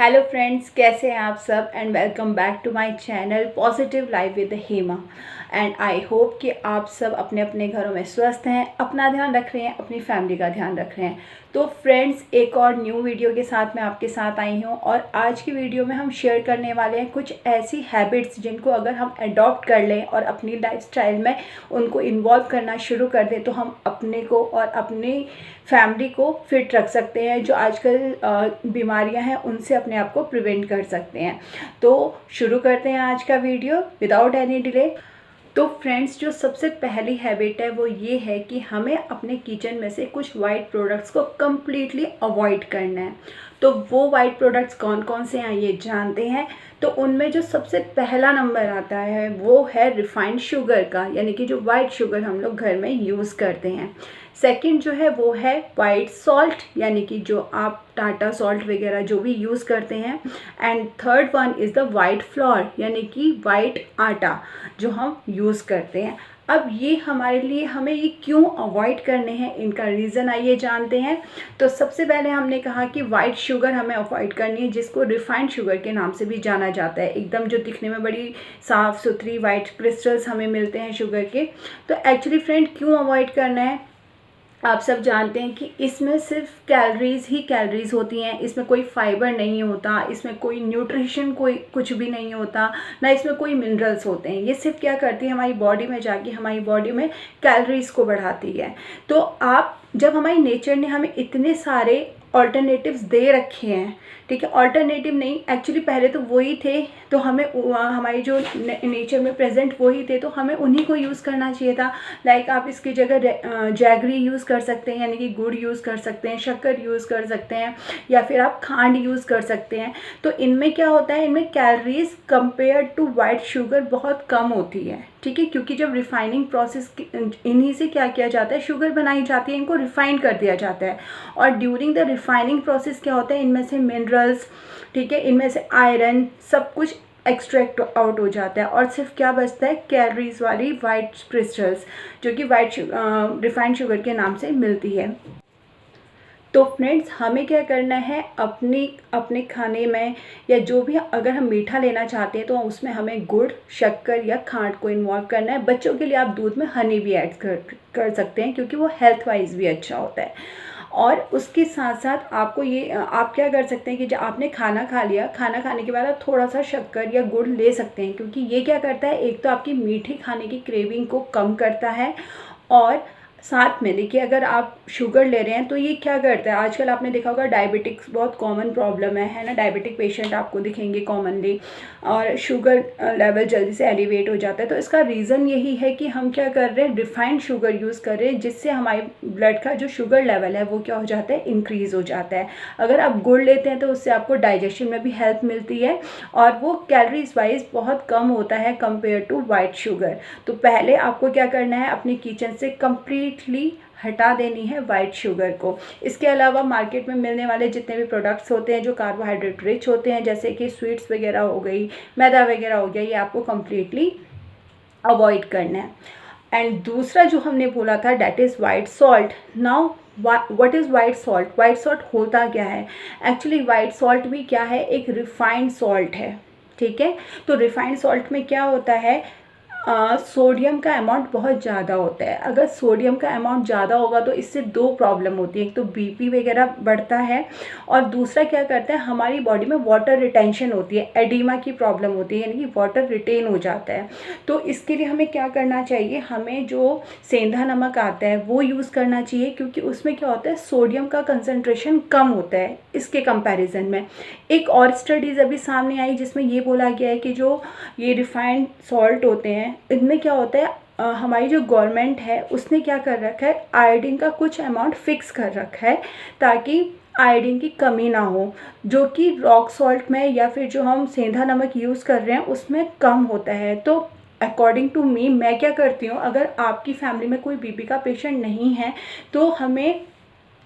Hello friends, कैसे हैं आप सब and welcome back to my channel positive life with Hema. And I hope कि आप सब अपने अपने घरों में स्वस्थ हैं, अपना ध्यान रख रहे हैं, अपनी फैमिली का ध्यान रख रहे हैं। तो फ्रेंड्स, एक और न्यू वीडियो के साथ मैं आपके साथ आई हूँ और आज की वीडियो में हम शेयर करने वाले हैं कुछ ऐसी हैबिट्स जिनको अगर हम अडॉप्ट कर लें और अपनी लाइफस्टाइल में उनको इन्वॉल्व करना शुरू कर दें तो हम अपने को और अपनी फैमिली को फिट रख सकते हैं। जो आजकल बीमारियां हैं उनसे अपने आप को प्रिवेंट कर सकते हैं। तो शुरू करते हैं आज का वीडियो विदाउट एनी डिले। तो फ्रेंड्स, जो सबसे पहली हैबिट है वो ये है कि हमें अपने किचन में से कुछ वाइट प्रोडक्ट्स को कम्प्लीटली अवॉइड करना है। तो वो वाइट प्रोडक्ट्स कौन कौन से हैं ये जानते हैं। तो उनमें जो सबसे पहला नंबर आता है वो है रिफाइंड शुगर का, यानी कि जो वाइट शुगर हम लोग घर में यूज़ करते हैं। सेकंड जो है वो है वाइट सॉल्ट, यानी कि जो आप टाटा सॉल्ट वगैरह जो भी यूज़ करते हैं। And third one is the white floor, यानी कि वाइट आटा जो हम यूज़ करते हैं। अब ये हमारे लिए हमें ये क्यों अवॉइड करने हैं, इनका रीज़न आइए जानते हैं। तो सबसे पहले हमने कहा कि वाइट शुगर हमें अवॉइड करनी है, जिसको रिफाइंड शुगर के नाम से भी जाना जाता है। एकदम जो दिखने में बड़ी साफ़ सुथरी वाइट क्रिस्टल्स हमें मिलते हैं शुगर के। तो एक्चुअली फ्रेंड, क्यों अवॉइड करना है, आप सब जानते हैं कि इसमें सिर्फ कैलोरीज ही कैलोरीज होती हैं। इसमें कोई फाइबर नहीं होता, इसमें कोई न्यूट्रिशन कोई कुछ भी नहीं होता, ना इसमें कोई मिनरल्स होते हैं। ये सिर्फ क्या करती है, हमारी बॉडी में जाके हमारी बॉडी में कैलोरीज को बढ़ाती है। तो आप जब हमारी नेचर ने हमें इतने सारे ऑल्टरनेटिव्स दे रखे हैं, ठीक है, ऑल्टरनेटिव नहीं, एक्चुअली पहले तो वही थे, तो हमें हमारी जो नेचर में प्रेजेंट वही थे तो हमें उन्हीं को यूज़ करना चाहिए था। लाइक आप इसकी जगह जैगरी यूज़ कर सकते हैं, यानी कि गुड़ यूज़ कर सकते हैं, शक्कर यूज़ कर सकते हैं, या फिर आप खांड यूज़ कर सकते हैं। तो इनमें क्या होता है, इनमें calories compare to white sugar बहुत कम होती है, ठीक है, क्योंकि जब रिफाइनिंग प्रोसेस इन्हीं से क्या किया जाता है, शुगर बनाई जाती है, इनको रिफाइन कर दिया जाता है। और ड्यूरिंग द रिफाइनिंग प्रोसेस क्या होता है, इनमें से मिनरल्स, ठीक है, इनमें से आयरन सब कुछ एक्सट्रैक्ट आउट हो जाता है और सिर्फ क्या बचता है, कैलोरीज वाली वाइट क्रिस्टल्स, जो कि वाइट रिफाइंड शुगर के नाम से मिलती है। तो फ्रेंड्स, हमें क्या करना है, अपने खाने में या जो भी अगर हम मीठा लेना चाहते हैं तो उसमें हमें गुड़, शक्कर या खांड को इन्वॉल्व करना है। बच्चों के लिए आप दूध में हनी भी ऐड कर सकते हैं, क्योंकि वो हेल्थ वाइज भी अच्छा होता है। और उसके साथ साथ आपको ये आप क्या कर सकते हैं कि जब आपने खाना खा लिया, खाना खाने के बाद आप थोड़ा सा शक्कर या गुड़ ले सकते हैं, क्योंकि ये क्या करता है, एक तो आपकी मीठी खाने की क्रेविंग को कम करता है, और साथ में देखिए अगर आप शुगर ले रहे हैं तो ये क्या करता है, आजकल आपने देखा होगा डायबिटिक्स बहुत कॉमन प्रॉब्लम है ना, डायबिटिक पेशेंट आपको दिखेंगे कॉमनली, और शुगर लेवल जल्दी से एलिवेट हो जाता है। तो इसका रीज़न यही है कि हम क्या कर रहे हैं, रिफाइंड शुगर यूज़ कर रहे हैं, जिससे हमारे ब्लड का जो शुगर लेवल है वो क्या हो जाता है, इंक्रीज़ हो जाता है। अगर आप गुड़ लेते हैं तो उससे आपको डाइजेशन में भी हेल्प मिलती है और वो कैलोरीज वाइज बहुत कम होता है कंपेयर टू वाइट शुगर। तो पहले आपको क्या करना है, अपने किचन से कंप्लीटली हटा देनी है वाइट शुगर को। इसके अलावा मार्केट में मिलने वाले जितने भी प्रोडक्ट्स होते हैं जो कार्बोहाइड्रेट रिच होते हैं, जैसे कि स्वीट्स वगैरह हो गई, मैदा वगैरह हो गया, ये आपको कम्प्लीटली अवॉइड करना है। एंड दूसरा जो हमने बोला था, that is white salt. Now what is white salt, white salt होता क्या है, एक्चुअली वाइट सॉल्ट भी क्या है, एक रिफाइंड सॉल्ट है, ठीक है। तो रिफाइंड सॉल्ट में क्या होता है, सोडियम का अमाउंट बहुत ज़्यादा होता है। अगर सोडियम का अमाउंट ज़्यादा होगा तो इससे दो प्रॉब्लम होती है, एक तो बीपी वगैरह बढ़ता है, और दूसरा क्या करता है, हमारी बॉडी में वाटर रिटेंशन होती है, एडिमा की प्रॉब्लम होती है, यानी कि वाटर रिटेन हो जाता है। तो इसके लिए हमें क्या करना चाहिए, हमें जो सेंधा नमक आता है वो यूज़ करना चाहिए, क्योंकि उसमें क्या होता है, सोडियम का कंसनट्रेशन कम होता है इसके कंपैरिजन में। एक और स्टडीज़ अभी सामने आई जिसमें ये बोला गया है कि जो ये रिफाइंड सॉल्ट होते हैं इनमें क्या होता है, हमारी जो गवर्नमेंट है उसने क्या कर रखा है, आयोडीन का कुछ अमाउंट फिक्स कर रखा है ताकि आयोडीन की कमी ना हो, जो कि रॉक सॉल्ट में या फिर जो हम सेंधा नमक यूज़ कर रहे हैं उसमें कम होता है। तो अकॉर्डिंग टू मी, मैं क्या करती हूँ, अगर आपकी फैमिली में कोई बीपी का पेशेंट नहीं है तो हमें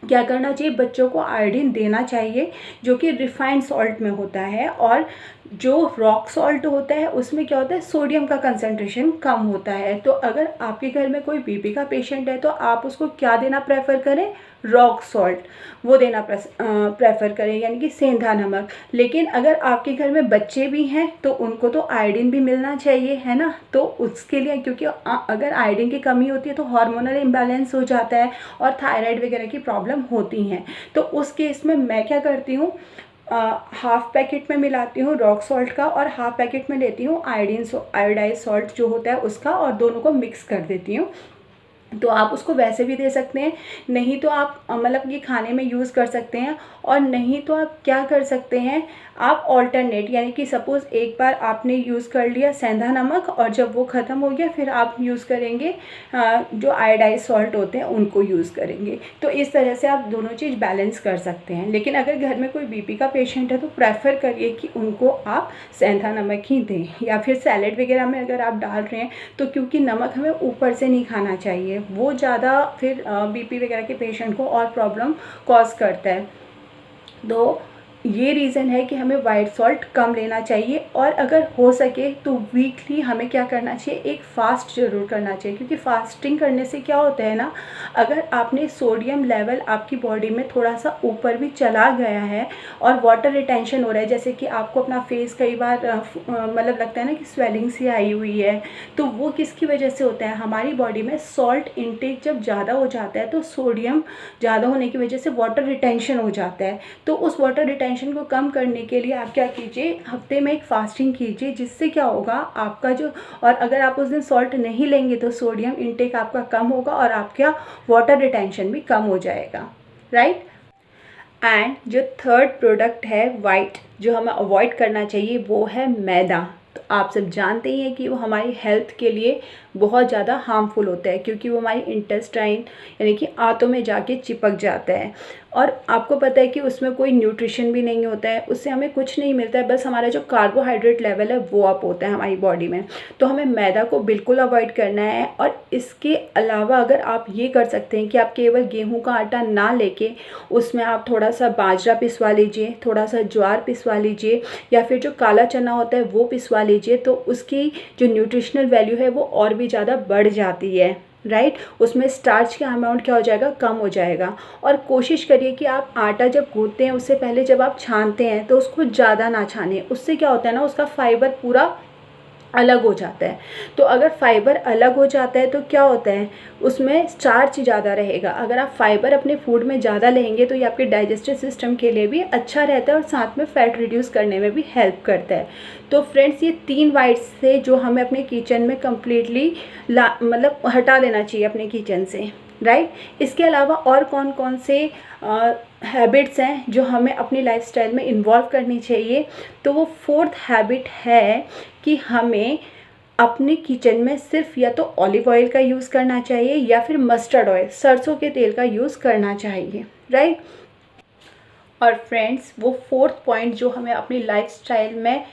क्या करना चाहिए, बच्चों को आयोडीन देना चाहिए जो कि रिफाइंड सॉल्ट में होता है। और जो रॉक सॉल्ट होता है उसमें क्या होता है, सोडियम का कंसंट्रेशन कम होता है। तो अगर आपके घर में कोई बीपी का पेशेंट है तो आप उसको क्या देना प्रेफर करें, रॉक सॉल्ट वो देना प्रेफर करें, यानी कि सेंधा नमक। लेकिन अगर आपके घर में बच्चे भी हैं तो उनको तो आयोडीन भी मिलना चाहिए, है ना। तो उसके लिए, क्योंकि अगर आयोडीन की कमी होती है तो हार्मोनल इम्बैलेंस हो जाता है और थायराइड वगैरह की प्रॉब्लम होती हैं। तो उस केस में मैं क्या करती हूँ, हाफ पैकेट में मिलाती हूँ रॉक सॉल्ट का और हाफ पैकेट में लेती हूँ आयोडाइज सॉल्ट जो होता है उसका, और दोनों को मिक्स कर देती हूँ। तो आप उसको वैसे भी दे सकते हैं, नहीं तो आप मतलब ये खाने में यूज़ कर सकते हैं, और नहीं तो आप क्या कर सकते हैं, आप ऑल्टरनेट, यानी कि सपोज़ एक बार आपने यूज़ कर लिया सेंधा नमक और जब वो ख़त्म हो गया फिर आप यूज़ करेंगे जो आयोडाइज सॉल्ट होते हैं उनको यूज़ करेंगे। तो इस तरह से आप दोनों चीज़ बैलेंस कर सकते हैं। लेकिन अगर घर में कोई बीपी का पेशेंट है तो प्रेफर करिए कि उनको आप सेंधा नमक ही दें, या फिर सैलेड वगैरह में अगर आप डाल रहे हैं तो, क्योंकि नमक हमें ऊपर से नहीं खाना चाहिए, वो ज़्यादा फिर बीपी वगैरह के पेशेंट को और प्रॉब्लम कॉज करता है। तो ये रीज़न है कि हमें वाइट सॉल्ट कम लेना चाहिए, और अगर हो सके तो वीकली हमें क्या करना चाहिए, एक फ़ास्ट ज़रूर करना चाहिए। क्योंकि फास्टिंग करने से क्या होता है ना, अगर आपने सोडियम लेवल आपकी बॉडी में थोड़ा सा ऊपर भी चला गया है और वाटर रिटेंशन हो रहा है, जैसे कि आपको अपना फेस कई बार मतलब लगता है ना कि स्वेलिंग सी आई हुई है, तो वो किसकी वजह से होता है, हमारी बॉडी में सॉल्ट इनटेक जब ज़्यादा हो जाता है तो सोडियम ज़्यादा होने की वजह से वाटर रिटेंशन हो जाता है। तो उस वाटर रिटेंशन को कम करने के लिए आप क्या कीजिए, हफ्ते में एक फास्टिंग कीजिए, जिससे क्या होगा आपका जो, और अगर आप उस दिन सॉल्ट नहीं लेंगे तो सोडियम इनटेक आपका कम होगा और आपका वाटर रिटेंशन भी कम हो जाएगा, राइट। एंड जो थर्ड प्रोडक्ट है वाइट, जो हमें अवॉइड करना चाहिए, वो है मैदा। तो आप सब जानते ही हैं कि वो हमारी हेल्थ के लिए बहुत ज़्यादा हार्मफुल होता है, क्योंकि वो हमारी इंटेस्टाइन यानी कि आंतों में जाके चिपक जाता है, और आपको पता है कि उसमें कोई न्यूट्रिशन भी नहीं होता है, उससे हमें कुछ नहीं मिलता है, बस हमारा जो कार्बोहाइड्रेट लेवल है वो अप होता है हमारी बॉडी में। तो हमें मैदा को बिल्कुल अवॉइड करना है। और इसके अलावा अगर आप ये कर सकते हैं कि आप केवल गेहूं का आटा ना लेके उसमें आप थोड़ा सा बाजरा पिसवा लीजिए, थोड़ा सा ज्वार पिसवा लीजिए, या फिर जो काला चना होता है वो पिसवा लीजिए, तो उसकी जो न्यूट्रिशनल वैल्यू है वो और भी ज़्यादा बढ़ जाती है, राइट। उसमें स्टार्च का अमाउंट क्या हो जाएगा, कम हो जाएगा। और कोशिश करिए कि आप आटा जब गूंथते हैं उससे पहले जब आप छानते हैं तो उसको ज़्यादा ना छानें, उससे क्या होता है ना, उसका फाइबर पूरा अलग हो जाता है। तो अगर फाइबर अलग हो जाता है तो क्या होता है, उसमें स्टार्च ज़्यादा रहेगा। अगर आप फाइबर अपने फूड में ज़्यादा लेंगे तो ये आपके डाइजेस्टिव सिस्टम के लिए भी अच्छा रहता है और साथ में फ़ैट रिड्यूस करने में भी हेल्प करता है। तो फ्रेंड्स, ये 3 वाइट्स से जो हमें अपने किचन में कम्प्लीटली मतलब हटा देना चाहिए अपने किचन से, राइट। इसके अलावा और कौन कौन से हैबिट्स हैं जो हमें अपनी लाइफस्टाइल में इन्वॉल्व करनी चाहिए, तो वो 4th हैबिट है कि हमें अपने किचन में सिर्फ या तो ऑलिव ऑयल का यूज़ करना चाहिए या फिर मस्टर्ड ऑयल, सरसों के तेल का यूज़ करना चाहिए, राइट। और फ्रेंड्स, वो 4th पॉइंट जो हमें अपनी लाइफस्टाइल में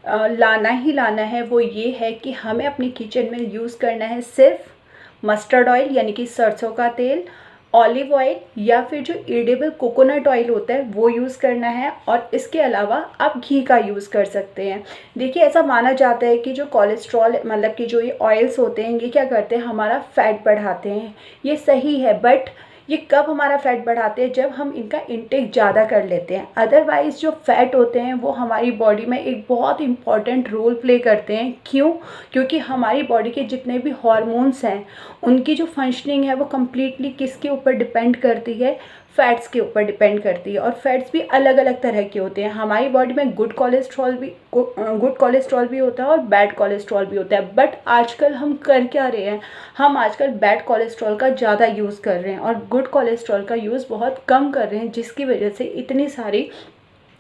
लाना ही लाना है वो ये है कि हमें अपने किचन में यूज़ करना है सिर्फ मस्टर्ड ऑयल यानी कि सरसों का तेल, ऑलिव ऑयल या फिर जो एडिबल कोकोनट ऑयल होता है वो यूज़ करना है। और इसके अलावा आप घी का यूज़ कर सकते हैं। देखिए, ऐसा माना जाता है कि जो कोलेस्ट्रॉल मतलब कि जो ये ऑयल्स होते हैं ये क्या करते हैं, हमारा फैट बढ़ाते हैं। ये सही है, बट ये कब हमारा फ़ैट बढ़ाते हैं, जब हम इनका इंटेक ज़्यादा कर लेते हैं। अदरवाइज़ जो फ़ैट होते हैं वो हमारी बॉडी में एक बहुत इंपॉर्टेंट रोल प्ले करते हैं। क्यों? क्योंकि हमारी बॉडी के जितने भी हार्मोन्स हैं उनकी जो फंक्शनिंग है वो कम्प्लीटली किसके ऊपर डिपेंड करती है, फ़ैट्स के ऊपर डिपेंड करती है। और फैट्स भी अलग अलग तरह के होते हैं। हमारी बॉडी में गुड कोलेस्ट्रॉल भी होता है और बैड कोलेस्ट्रॉल भी होता है। बट आजकल हम कर क्या रहे हैं, हम आजकल बैड कोलेस्ट्रॉल का ज़्यादा यूज़ कर रहे हैं और गुड कोलेस्ट्रॉल का यूज़ बहुत कम कर रहे हैं, जिसकी वजह से इतनी सारी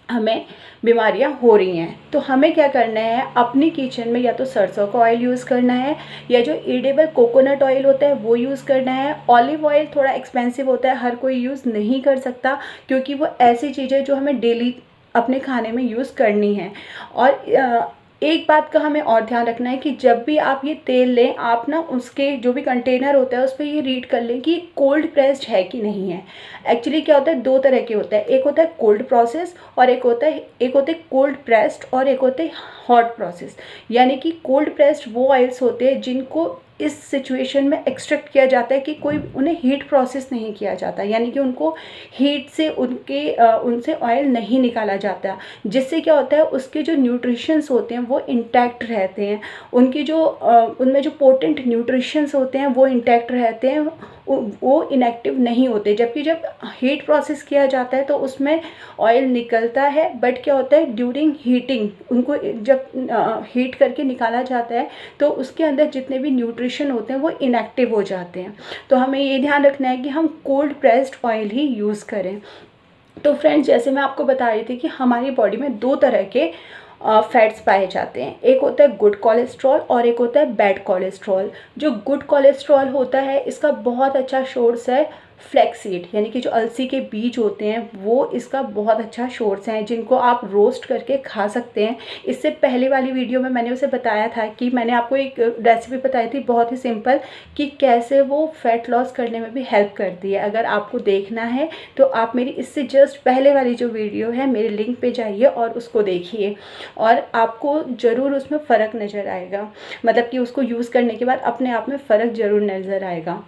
हमें बीमारियां हो रही हैं। तो हमें क्या करना है, अपनी किचन में या तो सरसों का ऑयल यूज़ करना है या जो एडिबल कोकोनट ऑयल होता है वो यूज़ करना है। ऑलिव ऑयल थोड़ा एक्सपेंसिव होता है, हर कोई यूज़ नहीं कर सकता, क्योंकि वो ऐसी चीज़ है जो हमें डेली अपने खाने में यूज़ करनी है। और एक बात का हमें और ध्यान रखना है कि जब भी आप ये तेल लें, आप ना उसके जो भी कंटेनर होता है उस पर ये रीड कर लें कि कोल्ड प्रेस्ड है कि नहीं है। एक्चुअली क्या होता है, दो तरह के होता है, एक होता है कोल्ड प्रोसेस और एक होता है कोल्ड प्रेस्ड और एक होते हैं हॉट प्रोसेस। यानी कि कोल्ड प्रेस्ड वो ऑयल्स होते हैं जिनको इस सिचुएशन में एक्सट्रैक्ट किया जाता है कि कोई उन्हें हीट प्रोसेस नहीं किया जाता, यानी कि उनको हीट से उनसे ऑयल नहीं निकाला जाता, जिससे क्या होता है उसके जो न्यूट्रिशंस होते हैं वो इंटैक्ट रहते हैं, उनकी जो उनमें जो पोटेंट न्यूट्रिशंस होते हैं वो इंटैक्ट रहते हैं, वो इनएक्टिव नहीं होते। जबकि जब हीट प्रोसेस किया जाता है तो उसमें ऑयल निकलता है, बट क्या होता है ड्यूरिंग हीटिंग उनको जब हीट करके निकाला जाता है तो उसके अंदर जितने भी न्यूट्रिशन होते हैं वो इनएक्टिव हो जाते हैं। तो हमें ये ध्यान रखना है कि हम कोल्ड प्रेस्ड ऑयल ही यूज़ करें। तो फ्रेंड्स, जैसे मैं आपको बता रही थी कि हमारी बॉडी में दो तरह के फैट्स पाए जाते हैं, एक होता है गुड कोलेस्ट्रॉल और एक होता है बैड कोलेस्ट्रॉल। जो गुड कोलेस्ट्रॉल होता है इसका बहुत अच्छा सोर्स है फ्लैक्सीड, यानी कि जो अलसी के बीज होते हैं वो इसका बहुत अच्छा सोर्स हैं, जिनको आप रोस्ट करके खा सकते हैं। इससे पहले वाली वीडियो में मैंने उसे बताया था कि मैंने आपको एक रेसिपी बताई थी बहुत ही सिंपल कि कैसे वो फैट लॉस करने में भी हेल्प करती है। अगर आपको देखना है तो आप मेरी इससे जस्ट पहले वाली जो वीडियो है मेरे लिंक पे जाइए और उसको देखिए, और आपको ज़रूर उसमें फ़र्क नज़र आएगा, मतलब कि उसको यूज़ करने के बाद अपने आप में फ़र्क ज़रूर नज़र आएगा।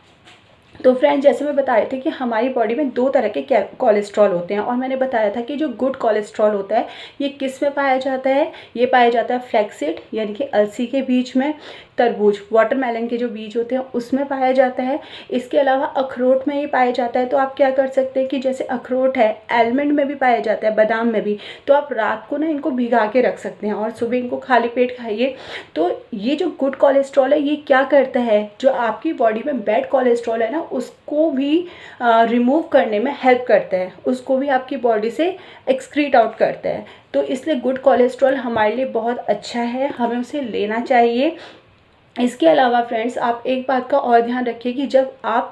तो फ्रेंड्स, जैसे मैं बता रही थी कि हमारी बॉडी में दो तरह के कोलेस्ट्रॉल होते हैं, और मैंने बताया था कि जो गुड कोलेस्ट्रॉल होता है ये किस में पाया जाता है, ये पाया जाता है फ्लैक्सीड यानी कि अलसी के बीज में, तरबूज वाटरमेलन के जो बीज होते हैं उसमें पाया जाता है। इसके अलावा अखरोट में ये पाया जाता है। तो आप क्या कर सकते हैं कि जैसे अखरोट है, आलमंड में भी पाया जाता है, बादाम में भी, तो आप रात को ना इनको भिगा के रख सकते हैं और सुबह इनको खाली पेट खाइए। तो ये जो गुड कोलेस्ट्रॉल है ये क्या करता है, जो आपकी बॉडी में बैड कोलेस्ट्रॉल है ना उसको भी रिमूव करने में हेल्प करता है, उसको भी आपकी बॉडी से एक्सक्रीट आउट करता है। तो इसलिए गुड कोलेस्ट्रॉल हमारे लिए बहुत अच्छा है, हमें उसे लेना चाहिए। इसके अलावा फ्रेंड्स, आप एक बात का और ध्यान रखिए कि जब आप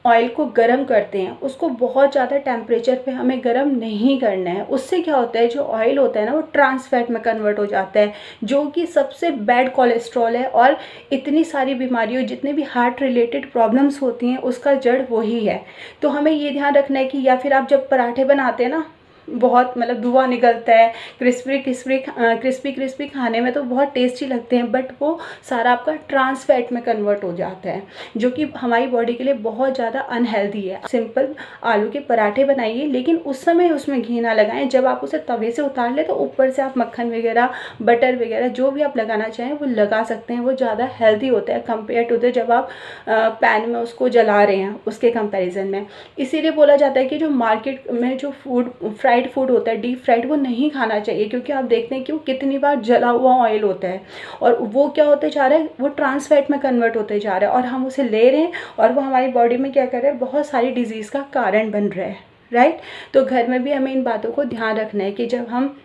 ऑयल को गर्म करते हैं उसको बहुत ज़्यादा टेम्परेचर पे हमें गर्म नहीं करना है। उससे क्या होता है, जो ऑयल होता है ना वो ट्रांस फैट में कन्वर्ट हो जाता है, जो कि सबसे बैड कोलेस्ट्रॉल है। और इतनी सारी बीमारियों, जितने भी हार्ट रिलेटेड प्रॉब्लम्स होती हैं उसका जड़ वही है। तो हमें ये ध्यान रखना है कि या फिर आप जब पराठे बनाते हैं ना, बहुत मतलब धुआं निकलता है, क्रिस्पी खाने में तो बहुत टेस्टी लगते हैं, बट वो सारा आपका ट्रांस फैट में कन्वर्ट हो जाता है, जो कि हमारी बॉडी के लिए बहुत ज़्यादा अनहेल्दी है। सिंपल आलू के पराठे बनाइए, लेकिन उस समय उसमें घी ना लगाएं। जब आप उसे तवे से उतार लें तो ऊपर से आप मक्खन वगैरह, बटर वगैरह जो भी आप लगाना चाहें वो लगा सकते हैं। वो ज़्यादा हेल्दी होता है कंपेयर टू द जब आप पैन में उसको जला रहे हैं उसके कंपेरिजन में। इसीलिए बोला जाता है कि जो मार्केट में जो फ्राइड फूड होता है, डीप फ्राइड, वो नहीं खाना चाहिए, क्योंकि आप देखते हैं कि वो कितनी बार जला हुआ ऑयल होता है और वो क्या होते जा रहा है, वो ट्रांस फैट में कन्वर्ट होते जा रहा है और हम उसे ले रहे हैं और वो हमारी बॉडी में क्या कर रहा है, बहुत सारी डिजीज़ का कारण बन रहा है, राइट। तो घर में भी हमें इन बातों को ध्यान रखना है कि जब हम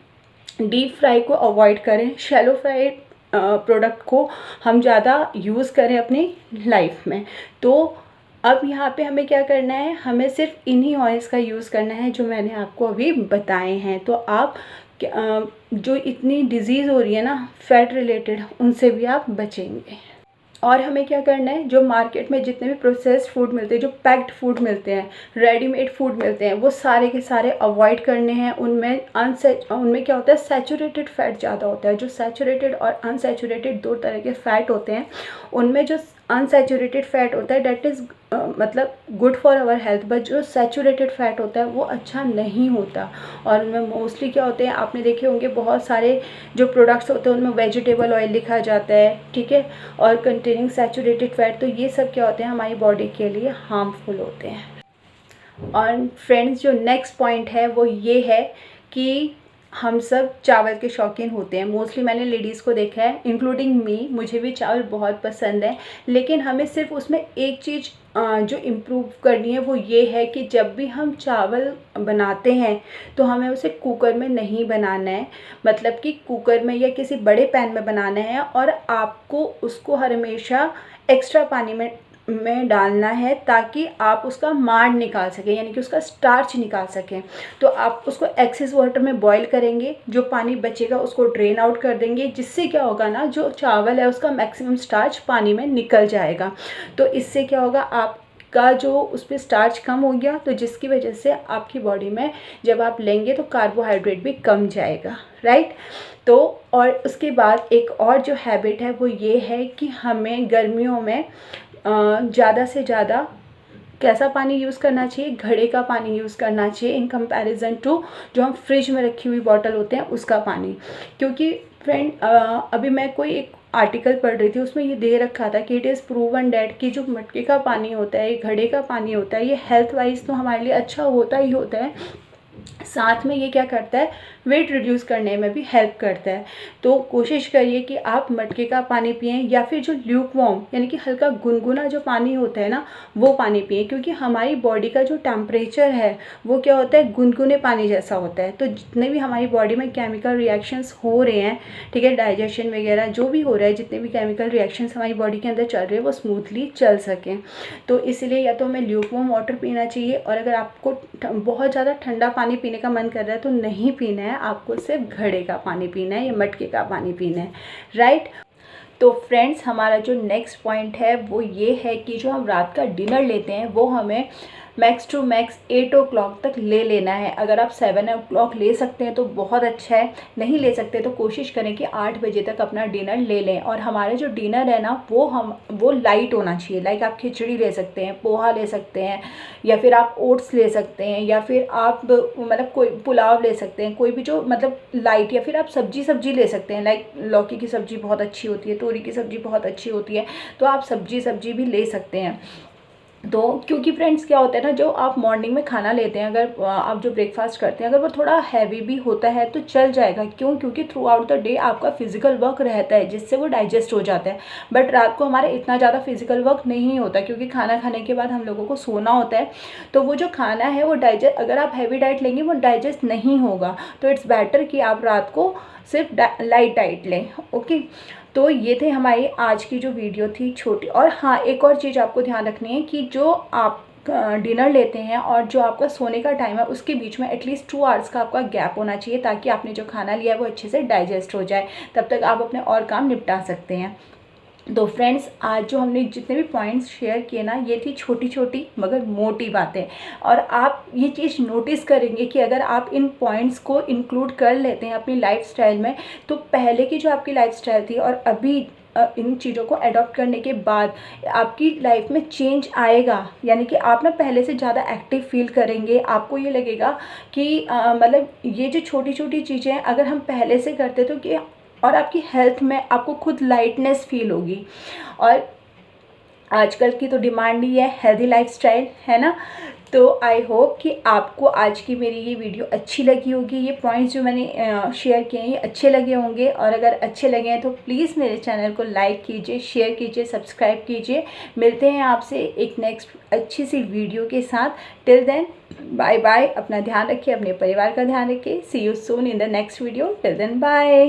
डीप फ्राई को अवॉइड करें, शैलो फ्राइड प्रोडक्ट को हम ज़्यादा यूज़ करें अपनी लाइफ में। तो अब यहाँ पे हमें क्या करना है, हमें सिर्फ इन्हीं ऑयल्स का यूज़ करना है जो मैंने आपको अभी बताए हैं। तो आप जो इतनी डिज़ीज़ हो रही है ना फैट रिलेटेड, उनसे भी आप बचेंगे। और हमें क्या करना है, जो मार्केट में जितने भी प्रोसेस्ड फूड मिलते हैं, जो पैक्ड फूड मिलते हैं, रेडीमेड फूड मिलते हैं, वो सारे के सारे अवॉइड करने हैं। उनमें क्या होता है, सैचुरेटेड फैट ज़्यादा होता है। जो सैचुरेटेड और अनसैचुरेटेड दो तरह के फ़ैट होते हैं, उनमें जो अनसैचुरेटेड फैट होता है डेट इज़ मतलब good for our health, but जो सैचुरेटेड फैट होता है वो अच्छा नहीं होता। और उनमें मोस्टली क्या होते हैं, आपने देखे होंगे बहुत सारे जो प्रोडक्ट्स होते हैं उनमें वेजिटेबल ऑयल लिखा जाता है, ठीक है, और कंटेनिंग सैचुरेटेड फैट। तो ये सब क्या होते हैं, हमारी बॉडी के लिए हार्मफुल होते हैं। और फ्रेंड्स, जो नेक्स्ट पॉइंट है वो ये है कि हम सब चावल के शौकीन होते हैं। मोस्टली मैंने लेडीज़ को देखा है, इंक्लूडिंग मी, मुझे भी चावल बहुत पसंद है। लेकिन हमें सिर्फ उसमें एक चीज़ जो इम्प्रूव करनी है वो ये है कि जब भी हम चावल बनाते हैं तो हमें उसे कुकर में नहीं बनाना है, मतलब कि कुकर में या किसी बड़े पैन में बनाना है। और आपको उसको हमेशा एक्स्ट्रा पानी में में डालना है ताकि आप उसका माड़ निकाल सकें, यानी कि उसका स्टार्च निकाल सकें। तो आप उसको एक्सेस वाटर में बॉईल करेंगे, जो पानी बचेगा उसको ड्रेन आउट कर देंगे, जिससे क्या होगा ना, जो चावल है उसका मैक्सिमम स्टार्च पानी में निकल जाएगा। तो इससे क्या होगा, आपका जो उस पर स्टार्च कम हो गया, तो जिसकी वजह से आपकी बॉडी में जब आप लेंगे तो कार्बोहाइड्रेट भी कम जाएगा, राइट। तो और उसके बाद एक और जो हैबिट है वो ये है कि हमें गर्मियों में ज़्यादा से ज़्यादा कैसा पानी यूज़ करना चाहिए, घड़े का पानी यूज़ करना चाहिए इन कंपैरिजन टू जो हम फ्रिज में रखी हुई बॉटल होते हैं उसका पानी। क्योंकि फ्रेंड अभी मैं कोई एक आर्टिकल पढ़ रही थी, उसमें ये दे रखा था कि इट इज़ प्रूवन डैट कि जो मटके का पानी होता है, घड़े का पानी होता है, ये हेल्थ वाइज तो हमारे लिए अच्छा होता ही होता है, साथ में ये क्या करता है, वेट रिड्यूस करने में भी हेल्प करता है। तो कोशिश करिए कि आप मटके का पानी पिएं, या फिर जो ल्यूक वार्म यानी कि हल्का गुनगुना जो पानी होता है ना, वो पानी पिएं। क्योंकि हमारी बॉडी का जो टेम्परेचर है वो क्या होता है, गुनगुने पानी जैसा होता है। तो जितने भी हमारी बॉडी में केमिकल रिएक्शंस हो रहे हैं, ठीक है, डाइजेशन वगैरह जो भी हो रहा है, जितने भी केमिकल रिएक्शंस हमारी बॉडी के अंदर चल रहे हैं वो स्मूथली चल सकें। तो इसलिए या तो हमें ल्यूक वार्म वाटर पीना चाहिए, और अगर आपको बहुत ज़्यादा ठंडा पानी पीने का मन कर रहा है तो नहीं पीना है, आपको सिर्फ घड़े का पानी पीना है या मटके का पानी पीना है, राइट। तो फ्रेंड्स, हमारा जो नेक्स्ट पॉइंट है वो ये है कि जो हम रात का डिनर लेते हैं वो हमें मैक्स टू मैक्स 8 o'clock तक ले लेना है। अगर आप 7 o'clock ले सकते हैं तो बहुत अच्छा है, नहीं ले सकते तो कोशिश करें कि 8 बजे तक अपना डिनर ले लें। और हमारा जो डिनर है ना वो लाइट होना चाहिए। लाइक आप खिचड़ी ले सकते हैं, पोहा ले सकते हैं, या फिर आप ओट्स ले सकते हैं, या फिर आप मतलब कोई पुलाव ले सकते हैं, कोई भी जो मतलब लाइट, या फिर आप सब्जी ले सकते हैं। लाइक लौकी की सब्ज़ी बहुत अच्छी होती है, तोरी की सब्ज़ी बहुत अच्छी होती है, तो आप सब्जी भी ले सकते हैं। तो क्योंकि फ्रेंड्स क्या होता है ना, जो आप मॉर्निंग में खाना लेते हैं, अगर आप जो ब्रेकफास्ट करते हैं अगर वो थोड़ा हैवी भी होता है तो चल जाएगा। क्यों? क्योंकि थ्रू आउट द डे आपका फिजिकल वर्क रहता है जिससे वो डाइजेस्ट हो जाता है। बट रात को हमारा इतना ज़्यादा फिजिकल वर्क नहीं होता, क्योंकि खाना खाने के बाद हम लोगों को सोना होता है। तो वो जो खाना है वो डाइजेस्ट, अगर आप हैवी डाइट लेंगे वो डाइजेस्ट नहीं होगा। तो इट्स बेटर कि आप रात को सिर्फ लाइट डाइट लें, ओके। तो ये थे हमारी आज की जो वीडियो थी छोटी। और हाँ, एक और चीज़ आपको ध्यान रखनी है कि जो आप डिनर लेते हैं और जो आपका सोने का टाइम है उसके बीच में एटलीस्ट 2 hours का आपका गैप होना चाहिए, ताकि आपने जो खाना लिया है वो अच्छे से डाइजेस्ट हो जाए। तब तक आप अपने और काम निपटा सकते हैं। तो फ्रेंड्स, आज जो हमने जितने भी पॉइंट्स शेयर किए ना, ये थी छोटी छोटी मगर मोटी बातें। और आप ये चीज़ नोटिस करेंगे कि अगर आप इन पॉइंट्स को इंक्लूड कर लेते हैं अपनी लाइफस्टाइल में, तो पहले की जो आपकी लाइफस्टाइल थी और अभी इन चीज़ों को अडॉप्ट करने के बाद आपकी लाइफ में चेंज आएगा। यानी कि आप ना पहले से ज़्यादा एक्टिव फील करेंगे। आपको ये लगेगा कि मतलब ये जो छोटी छोटी चीज़ें हैं अगर हम पहले से करते तो कि, और आपकी हेल्थ में आपको खुद लाइटनेस फील होगी। और आजकल की तो डिमांड ही है हेल्दी लाइफस्टाइल, है ना। तो आई होप कि आपको आज की मेरी ये वीडियो अच्छी लगी होगी। ये पॉइंट्स जो मैंने शेयर किए हैं ये अच्छे लगे होंगे, और अगर अच्छे लगे हैं तो प्लीज़ मेरे चैनल को लाइक कीजिए, शेयर कीजिए, सब्सक्राइब कीजिए। मिलते हैं आपसे एक नेक्स्ट अच्छी सी वीडियो के साथ। Till then bye bye. अपना ध्यान रखिए, अपने परिवार का ध्यान रखिए। See you soon in the next video. Till then bye.